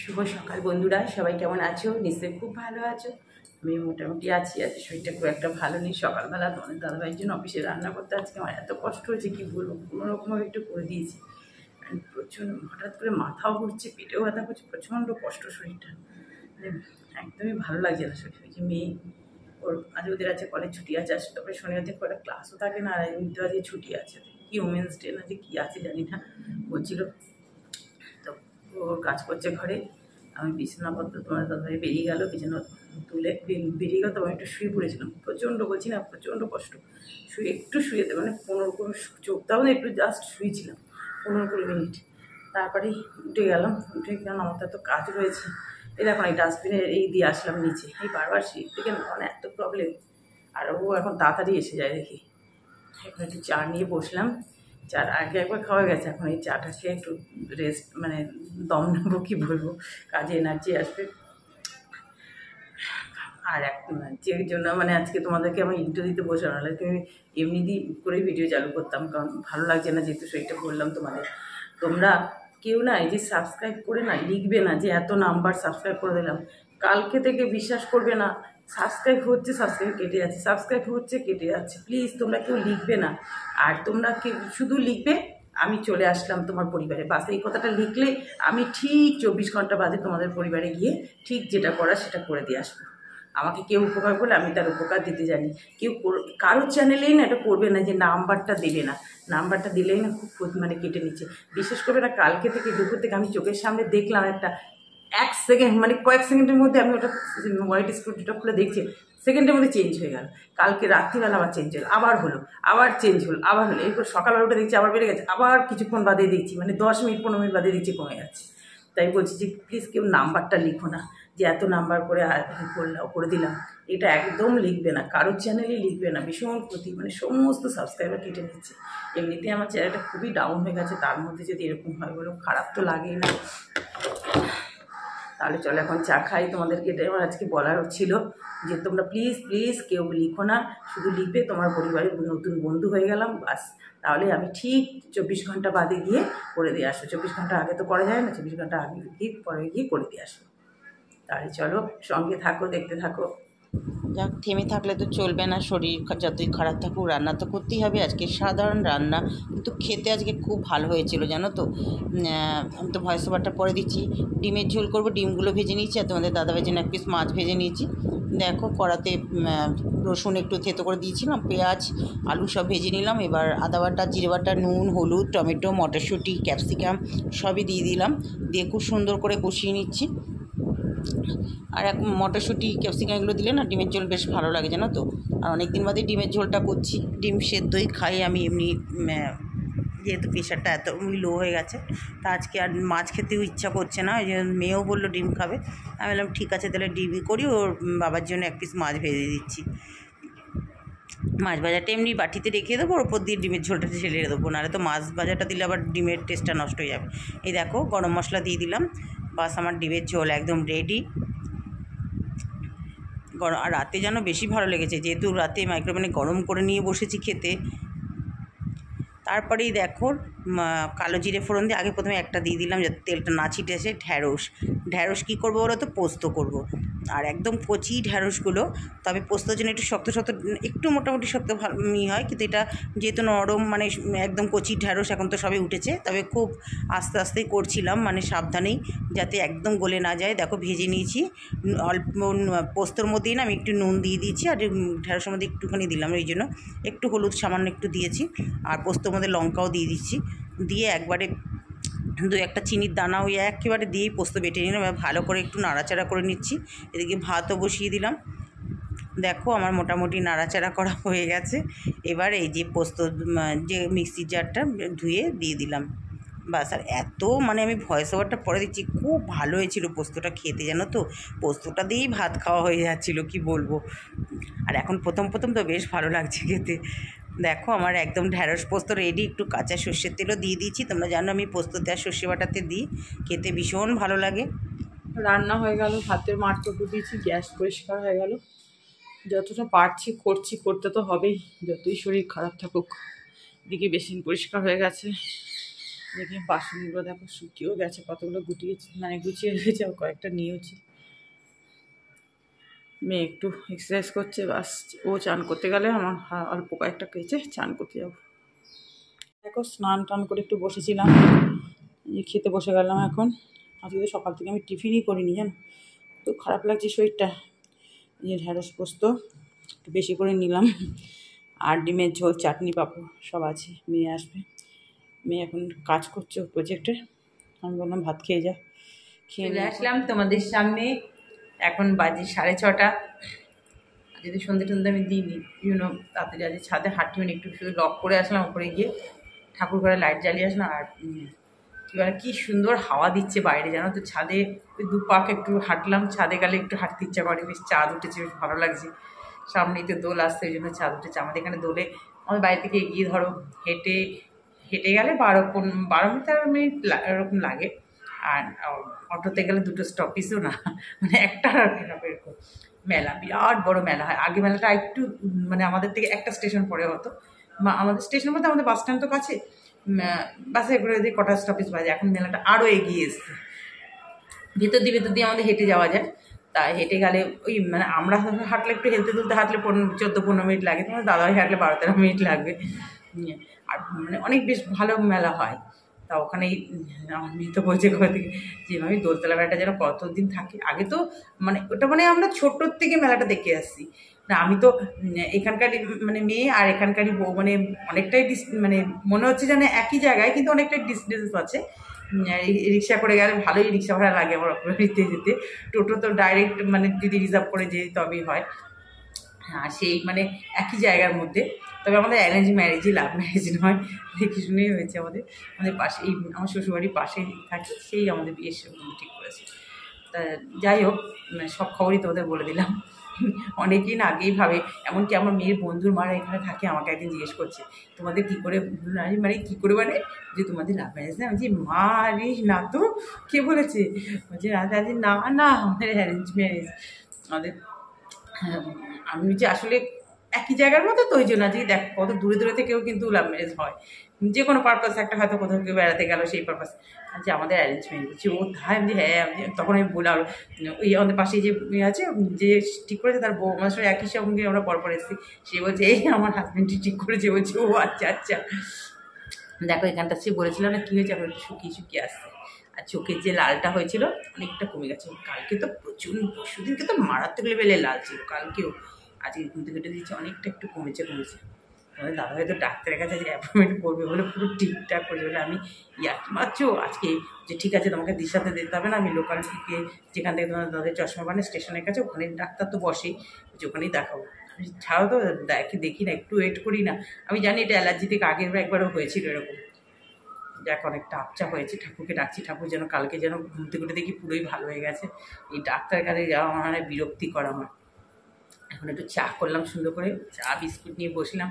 শুভ সকাল বন্ধুরা, সবাই কেমন আছো? নিশ্চয়ই খুব ভালো আছো। আমি মোটামুটি আছি। আজকে শরীরটা খুব একটা ভালো নেই। সকালবেলা তোমাদের দাদাভাইয়ের জন্য অফিসে রান্না করতে আজকে আমার এত কষ্ট হয়েছে কি বলবো। কোনোরকমভাবে একটু করে দিয়েছি। প্রচণ্ড হঠাৎ করে মাথাও ঘুরছে, পেটেও ব্যথা করছে, প্রচণ্ড কষ্ট শরীরটা। মানে একদমই ভালো লাগছে না শরীর। যে মেয়ে ওর আজ ওদের আছে কলেজ ছুটি আছে, আসলে তারপরে শনিবার থেকে কটা ক্লাসও থাকে না, আর এমনিতেও আজকে ছুটি আছে। কি ওমেন্স ডে না যে কী আছে জানি না, বলছিল। তো ওর কাজ করছে ঘরে, আমি বিছানাপত্র তোমার দাদাভাই বেরিয়ে গেল, বিছানা তুলে বেরিয়ে গেল। তো আমি একটু শুয়ে পড়েছিলাম, প্রচণ্ড বলছি না, প্রচণ্ড কষ্ট। একটু শুয়ে দেবে মানে 15 চোখটাও না, একটু জাস্ট শুয়েছিলাম 15-20 মিনিট। তারপরেই উঠে গেলাম। আমার তো এত কাজ রয়েছে। এই দেখো এই ডাস্টবিনের এই দিয়ে আসলাম নিচে, এই বারবার সিট থেকে মানে এত প্রবলেম। আর ও এখন তাড়াতাড়ি এসে যায় দেখি। এখন একটু চা নিয়ে বসলাম। চার আগে একবার খাওয়া গেছে, এখন এই চাটা খেয়ে একটু রেস্ট মানে দম নেবো, কী বলবো, কাজে এনার্জি আসবে। আর যে জন্য মানে আজকে তোমাদেরকে আমি ইন্টারভিউ দিতে বসে নাহলে তুমি এমনি দিয়ে করেই ভিডিও চালু করতাম, কারণ ভালো লাগছে না যেহেতু সেটা বললাম তোমাদের। তোমরা কেউ না এই যে সাবস্ক্রাইব করে না লিখবে না যে এত নাম্বার সাবস্ক্রাইব করে দিলাম। কালকে থেকে বিশ্বাস করবে না, সাবস্ক্রাইব হচ্ছে, সাবস্ক্রাইব কেটে যাচ্ছে, সাবস্ক্রাইব হচ্ছে, কেটে যাচ্ছে। প্লিজ তোমরা কেউ লিখবে না। আর তোমরা কেউ শুধু লিখবে আমি চলে আসলাম তোমার পরিবারে, বাস এই কথাটা লিখলে আমি ঠিক 24 ঘন্টা বাদে তোমাদের পরিবারে গিয়ে ঠিক যেটা করার সেটা করে দিয়ে আসবো। আমাকে কেউ উপকার করলে আমি তার উপকার দিতে জানি। কেউ কারোর চ্যানেলেই না এটা করবে না যে নাম্বারটা দেবে না, নাম্বারটা দিলেই না খুব মানে কেটে নিচ্ছে। বিশেষ করে না কালকে থেকে দুপুর থেকে আমি চোখের সামনে দেখলাম একটা 1 সেকেন্ড মানে কয়েক সেকেন্ডের মধ্যে আমি ওটা হোয়াইট স্ক্রিপ্টটা খুলে দেখছি, সেকেন্ডের মধ্যে চেঞ্জ হয়ে গেল। কালকে রাত্রিবেলা আবার চেঞ্জ হলো, আবার হলো, আবার চেঞ্জ হলো, আবার হলো। এরপর সকালবেলা উঠে দেখছি আবার বেড়ে গেছে, আবার কিছুক্ষণ বাদে দেখছি মানে 10 মিনিট 15 মিনিট বাদে দেখছি কমে যাচ্ছে। তাই বলছি যে প্লিজ কেউ নাম্বারটা লিখো না যে এত নাম্বার করে করে দিলাম, এটা একদম লিখবে না, কারোর চ্যানেলেই লিখবে না। ভীষণ ক্ষতি, মানে সমস্ত সাবস্ক্রাইবার কেটে নিচ্ছে। এমনিতেই আমার চ্যানেলটা খুবই ডাউন হয়ে গেছে, তার মধ্যে যদি এরকম হয় বলো, খারাপ তো লাগেই না। তাহলে চলো এখন চা খাই। তোমাদেরকে এটাই আমার আজকে বলার ছিল যে তোমরা প্লিজ প্লিজ কেউ লিখো না, শুধু লিখবে তোমার পরিবারের নতুন বন্ধু হয়ে গেলাম বাস। তাহলে আমি ঠিক 24 ঘন্টা বাদে গিয়ে করে দিয়ে আসবো। 24 ঘন্টা আগে তো করা যায় না, 24 ঘন্টা আগে গিয়ে পরে গিয়ে করে দিয়ে আসবো। তাহলে চলো সঙ্গে থাকো, দেখতে থাকো। যাক, থেমে থাকলে তো চলবে না, শরীর যতই খারাপ থাকুক রান্না তো করতেই হবে। আজকে সাধারণ রান্না, কিন্তু খেতে আজকে খুব ভালো হয়েছিল জানো তো। আমি তো ভয়েস ওভারটা পরে দিচ্ছি। ডিমের ঝোল করবো, ডিমগুলো ভেজে নিয়েছি, আর তোমাদের দাদাভাইয়ের জন্য 1 পিস মাছ ভেজে নিয়েছি। দেখো কড়াতে রসুন একটু থেতো করে দিয়েছিলাম, পেঁয়াজ আলু সব ভেজে নিলাম। এবার আদা বাটা, জিরে বাটা, নুন, হলুদ, টমেটো, মটরশুঁটি, ক্যাপসিকাম সবই দিয়ে দিলাম, দিয়ে খুব সুন্দর করে কষিয়ে নিচ্ছি। আর মটরশুঁটি ক্যাপসিকাম এগুলো দিলে না ডিমের ঝোল বেশ ভালো লাগে জানো তো। আর অনেক দিন বাদে ডিমের ঝোলটা করছি। ডিম সেদ্ধই খাই আমি এমনি, যেহেতু প্রেশারটা এত লো হয়ে গেছে। তা আজকে আর মাছ খেতেও ইচ্ছা করছে না, ওই জন্য মেয়েও বললো ডিম খাবে। আমি বললাম ঠিক আছে তাহলে ডিমই করি, ওর বাবার জন্য 1 পিস মাছ ভেজে দিচ্ছি। মাছ ভাজাটা এমনি বাটিতে রেখে দেবো, ওর ওপর দিয়ে ডিমের ঝোলটা ঢেলে দেবো, নাহলে তো মাছ ভাজাটা দিলে আবার ডিমের টেস্টটা নষ্ট হয়ে যাবে। এই দেখো গরম মশলা দিয়ে দিলাম, বাস আমার ডিমের ঝোল একদম রেডি। আর রাতে যেন বেশি ভালো লেগেছে, যেহেতু রাতে মাইক্রোওভেনে গরম করে নিয়ে বসেছি খেতে। তারপরেই দেখো কালো জিরে ফোড়ন দিয়ে আগে প্রথমে একটা দিয়ে দিলাম যাতে তেলটা না ছিটে আসে। ঢ্যাঁড়স কী করবো বলো তো, পোস্ত করব। আর একদম কচি ঢ্যাঁড়সগুলো, তবে পোস্তর জন্য একটু শক্ত শক্ত, একটু মোটামুটি শক্ত ভালো হয়, কিন্তু এটা যেহেতু নরম মানে একদম কচি ঢ্যাঁড়স, এখন তো সবে উঠেছে, তবে খুব আস্তে আস্তেই করছিলাম মানে সাবধানেই, যাতে একদম গলে না যায়। দেখো ভেজে নিয়েছি অল্প, পোস্তর মধ্যেই না আমি একটু নুন দিয়ে দিয়েছি, আর ঢ্যাঁড়সের মধ্যে একটুখানি দিলাম, এই জন্য একটু হলুদ সামান্য একটু দিয়েছি। আর পোস্তর মধ্যে লঙ্কাও দিয়ে দিচ্ছি, দিয়ে একবারে 2-1টা চিনির দানা ওই একেবারে দিয়েই পোস্ত বেটে নিলাম। এবার ভালো করে একটু নাড়াচাড়া করে নিচ্ছি। এদিকে ভাতও বসিয়ে দিলাম। দেখো আমার মোটামুটি নাড়াচাড়া করা হয়ে গেছে। এবার এই যে পোস্ত যে মিক্সির জারটা ধুয়ে দিয়ে দিলাম, বাস। আর এত মানে আমি ভয়েস ওভারটা পরে দিচ্ছি, খুব ভালো হয়েছিল পোস্তটা খেতে জানো তো। পোস্তটা দিয়েই ভাত খাওয়া হয়ে যাচ্ছিলো, কি বলবো। আর এখন প্রথম প্রথম তো বেশ ভালো লাগছে খেতে। দেখো আমার একদম ঢ্যাঁড়স পোস্ত রেডি। একটু কাঁচা সর্ষের তেলও দিয়ে দিয়েছি, তোমরা জানো আমি পোস্ততে আর সর্ষে বাটাতে দিই, খেতে ভীষণ ভালো লাগে। রান্না হয়ে গেল, ভাতের মাঠটা দিয়েছি, গ্যাস পরিষ্কার হয়ে গেল। যতটা পারছি করছি, করতে তো হবেই যতই শরীর খারাপ থাকুক। এদিকে বেসিন পরিষ্কার হয়ে গেছে, দেখি বাসনগুলো দেখো শুকিয়েও গেছে, কতগুলো গুছিয়ে রেখেছে, আর কয়েকটা নিয়েছি। মেয়ে একটু এক্সারসাইজ করছে, বাস ও চান করতে গেলে আমার অল্প কয়েকটা কেচে চান করতে যাবো। দেখো স্নান টান করে একটু বসেছিলাম, খেতে বসে গেলাম এখন। আজকে তো সকাল থেকে আমি টিফিনই করিনি জানো, তো খারাপ লাগছে শরীরটা। ঢ্যাঁড়স পোস্ত একটু বেশি করে নিলাম, আর ডিমের ঝোল, চাটনি, পাঁপড় সব আছে। মেয়ে আসবে, মেয়ে এখন কাজ করছে প্রজেক্টে। আমি বললাম ভাত খেয়ে যা, খেয়ে নিয়ে আসলাম তোমাদের সামনে। এখন বাজে 6:30। যদি সন্ধ্যে টন্ধে আমি দিইনি, তাড়াতাড়ি আজ ছাদে হাঁটিও নি, একটু শুধু লক করে আসলাম, ওপরে গিয়ে ঠাকুর ঘরে লাইট জ্বালিয়ে আসলাম। আর এবার কি সুন্দর হাওয়া দিচ্ছে বাইরে, জানো তো। ছাদে ওই 2 পাক একটু হাঁটলাম, ছাদে গেলে একটু হাঁটতে ইচ্ছা করে, বেশ চাঁদ উঠেছে, বেশ ভালো লাগছে। সামনেই তো দোল আসছে, ওই জন্য চাঁদ উঠেছে আমাদের এখানে। দোলে আমাদের বাড়ি থেকে এগিয়ে ধরো হেঁটে হেঁটে গেলে 12 মিটার এরকম লাগে। আর অটোতে গেলে 2টো স্টপেজও না, মানে একটা এরকম। মেলা বিরাট বড় মেলা হয়। আগে মেলাটা একটু মানে আমাদের থেকে একটা স্টেশন পরে হতো। আমাদের স্টেশন বলতে আমাদের বাস স্ট্যান্ড তো কাছে, বাসে করে দিয়ে কটা স্টপেজ বাজে। এখন মেলাটা আরও এগিয়ে এসছে, ভেতর দিয়ে আমাদের হেঁটে যাওয়া যায়। তাই হেঁটে গেলে ওই মানে আমরা হাঁটলে একটু হেলতে তুলতে হাঁটলে 14-15 মিনিট লাগে, তোমার দাদাভাই হাঁটলে 12-13 মিনিট লাগবে। আর মানে অনেক বেশ ভালো মেলা হয়। তা ওখানেই আমি তো বলছি কোথা থেকে যে আমি দোলতলা মেলাটা যেন কতদিন থাকে। আগে তো মানে ওটা মানে আমরা ছোটোর থেকে মেলাটা দেখে আসছি না। আমি তো এখানকারই মানে মেয়ে, আর এখানকারই বউ, মানে অনেকটাই মানে মনে হচ্ছে যেন একই জায়গায়, কিন্তু অনেকটাই ডিস্টেন্স আছে। রিক্সা করে গেলে ভালোই রিক্সা ভাড়া লাগে আমার অপরাজিতে যেতে। টোটো তো ডাইরেক্ট মানে যদি রিজার্ভ করে যেতে তবেই হয়। হ্যাঁ, সেই মানে একই জায়গার মধ্যে। তবে আমাদের অ্যারেঞ্জ ম্যারেজই, লাভ ম্যারেজ নয়, দেখে শুনেই হয়েছে। আমাদের পাশে, এই আমার শ্বশুরবাড়ির পাশেই থাকে, সেই আমাদের বিয়ের ঠিক করেছে। তা যাই হোক, মানে সব খবরই তোমাদের বলে দিলাম। অনেকেই না আগেই ভাবে, এমনকি আমার মেয়ের বন্ধুর মারা এখানে থাকে, আমাকে একদিন জিজ্ঞেস করছে তোমাদের কী করে মানে কী করে, মানে যে তোমাদের লাভ ম্যারেজ না? আমি যে মা রে না তো, কে বলেছে? বলছে না না, আমাদের অ্যারেঞ্জ ম্যারেজ। আমাদের আমি যে আসলে একই জায়গার মতো, তো ওই জন্য আজকে দেখ কত দূরে দূরে থেকেও কিন্তু লাভ ম্যারেজ হয়, যে কোনো পারপাস একটা, হয়তো কোথাও কেউ বেড়াতে গেল সেই পারপাস। যে আমাদের অ্যারেঞ্জ ম্যারেজ হচ্ছে, ও তাই আমি হ্যাঁ। তখন আমি বললাম, ওই আমাদের পাশে যে আছে, যে ঠিক করেছে তার বউ, আমার সঙ্গে একই সঙ্গে আমরা পরপর এসেছি। সে বলছে এই আমার হাজব্যান্ডটি ঠিক করেছে। বলছে ও আচ্ছা আচ্ছা। দেখো এখানটা সে বলেছিলাম না কী হয়েছে, আমার একটু শুকিয়ে আসছে। আর চোখের যে লালটা হয়েছিল অনেকটা কমে গেছে। কালকে তো প্রচুর, পরশুদিনকে তো মারাত্মক লেভেলের লাল ছিল, কালকেও। আজকে ঘুমতে কেটে দিচ্ছে, অনেকটা একটু কমেছে। আমাদের দাদা হয়তো ডাক্তারের কাছে আজকে অ্যাপয়েন্টমেন্ট করবে বলে পুরো ঠিকঠাক করে বলে, আমি ইয়ার্কি মারছো আজকে যে ঠিক আছে তোমাকে দিশাতে দিতে হবে না, আমি লোকাল থেকে যেখান থেকে তোমার দাদার চশমা বানে স্টেশনের কাছে, ওখানে ডাক্তার তো বসেই, যে ওখানেই দেখাবো। ছাড়াও তো দেখি না, একটু ওয়েট করি না। আমি জানি এটা অ্যালার্জি থেকে আগের একবারও হয়েছিল এরকম। দেখ অনেকটা আপচা হয়েছে, ঠাকুরকে ডাকছি, ঠাকুর যেন কালকে যেন ঘুমতে ঘুরতে দেখি পুরোই ভালো হয়ে গেছে। এই ডাক্তার কাছে যাওয়া আমার মানে বিরক্তিকর আমার। এখন একটু চা করলাম সুন্দর করে, চা বিস্কুট নিয়ে বসলাম।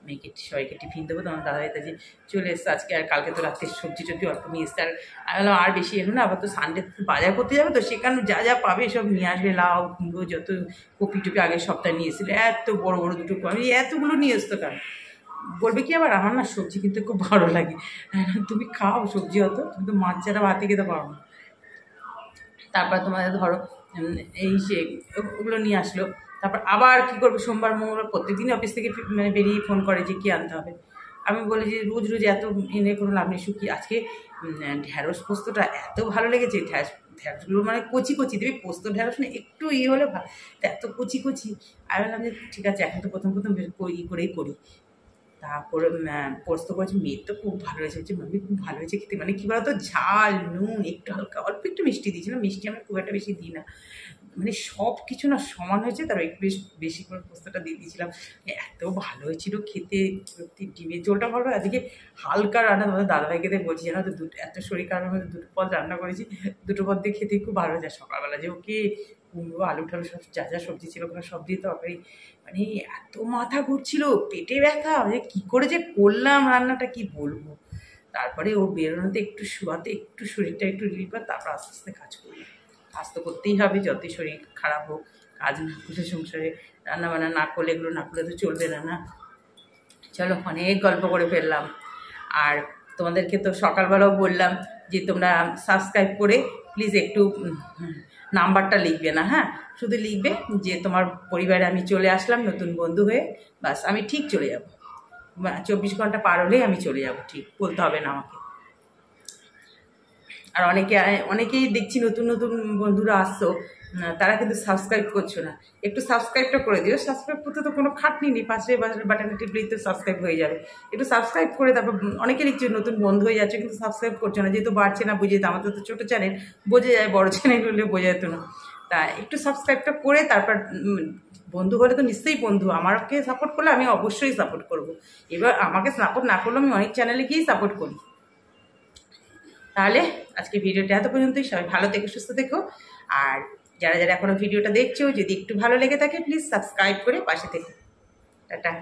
মেয়েকে সবাইকে টিফিন দেবো, তোমার দাদা যে চলে এসছে আজকে। আর কালকে তো রাত্রে সবজি টবজি অল্প নিয়ে এসছে। আর আমি বললাম আর বেশি এলো না, আবার তো সানডে বাজার করতে যাবে, তো সেখানে যা যা পাবে সব নিয়ে আসবে। লাউ কুমড়ো যত কপি টপি আগের সপ্তাহে নিয়ে এসেছিলো, এত বড় বড় দুটো, আমি এতগুলো নিয়ে আসতো কেন? বলবে কি আবার আমার না সবজি কিন্তু খুব ভালো লাগে। তুমি খাও সবজি, অত তুমি তো মাছ ছাড়া ভাতে খেতে পারো না। তারপর তোমাদের ধরো এই সে ওগুলো নিয়ে আসলো। তারপর আবার কী করবো, সোমবার মঙ্গলবার প্রত্যেকদিনই অফিস থেকে মানে বেরিয়ে ফোন করে যে কী আনতে হবে। আমি বলি যে রোজ রোজ এত এনে কোনো লাভ নেই। শুকিয়ে আজকে ঢ্যাঁড়স পোস্তটা এত ভালো লেগেছে। ঢ্যাঁড়সগুলো মানে কচি কচি দেবে, পোস্ত ঢ্যাঁড়স না একটু হলে ভালো, এত কচি কচি। আমি বললাম যে ঠিক আছে, এখন তো প্রথম করেই করি। তারপর পোস্ত করেছি, মেয়ের তো খুব ভালো হয়েছে। বলছে মাম্মি খুব ভালো হয়েছে খেতে, মানে কী বলতো, ঝাল নুন একটু হালকা অল্প একটু মিষ্টি দিয়েছিলাম। মিষ্টি আমি খুব একটা বেশি দিই না, মানে সব কিছু না সমান হয়েছে। তারপর একটু বেশি করে পোস্তটা দিয়ে দিয়েছিলাম। এত ভালো হয়েছিল খেতে, সত্যি। ডিমের ঝোলটা ভালো। আজকে হালকা রান্না, তোমাদের দাদাভাইকে দিয়ে বলছি জানো তো, এত শরীর খারাপের মধ্যে 2টো পদ রান্না করেছি। 2টো পদ দিয়ে খেতে খুব ভালো যায়। সকালবেলা যে ওকে কুমড়ো আলু টালু সব যা যা সবজি ছিল ওখানে সব দিয়ে তরকারি, মানে এত মাথা ঘুরছিল, পেটে ব্যথা, মানে কী করে যে করলাম রান্নাটা কি বলবো। তারপরে ও বেরোনোতে একটু শোয়াতে একটু শরীরটা একটু রিলিফ হয়, তারপর আস্তে আস্তে কাজ করলাম। কাজ তো করতেই হবে, যতই শরীর খারাপ হোক। কাজ না করলে সংসারে রান্নাবান্না না করলে, এগুলো না করলে তো চলবে না। চলো অনেক গল্প করে ফেললাম। আর তোমাদেরকে তো সকালবেলাও বললাম যে তোমরা সাবস্ক্রাইব করে প্লিজ একটু নাম্বারটা লিখবে না, হ্যাঁ, শুধু লিখবে যে তোমার পরিবারে আমি চলে আসলাম নতুন বন্ধু হয়ে, বাস আমি ঠিক চলে যাব, 24 ঘন্টা পার হলেই আমি চলে যাব, ঠিক বলতে হবে না আমাকে। আর অনেকেই দেখছি নতুন নতুন বন্ধুরা আসছো, তারা কিন্তু সাবস্ক্রাইব করছো না, একটু সাবস্ক্রাইবটা করে দিও। সাবস্ক্রাইব করতে তো কোনো খাটনি নেই, পাশে বাটনে টিপলেই তো সাবস্ক্রাইব হয়ে যাবে। একটু সাবস্ক্রাইব করে তারপর অনেকে দেখছি নতুন বন্ধু হয়ে যাচ্ছে কিন্তু সাবস্ক্রাইব করছো না, যেহেতু বাড়ছে না বুঝে যেত, আমাদের তো ছোটো চ্যানেল, বোঝা যায়, বড় চ্যানেল হলে বোঝা যেত না। তা একটু সাবস্ক্রাইবটা করে তারপর বন্ধু হলে তো নিশ্চয়ই বন্ধু, আমাকে সাপোর্ট করলে আমি অবশ্যই সাপোর্ট করব। এবার আমাকে সাপোর্ট না করলেও আমি অনেক চ্যানেলে গিয়েই সাপোর্ট করি। তাহলে আজকে ভিডিওটা এত পর্যন্তই, সবাই ভালো থেকো, সুস্থ থেকো। আর যারা যারা এখনো ভিডিওটা দেখছো, যদি একটু ভালো লেগে থাকে প্লিজ সাবস্ক্রাইব করে পাশে থেকো। টাটা।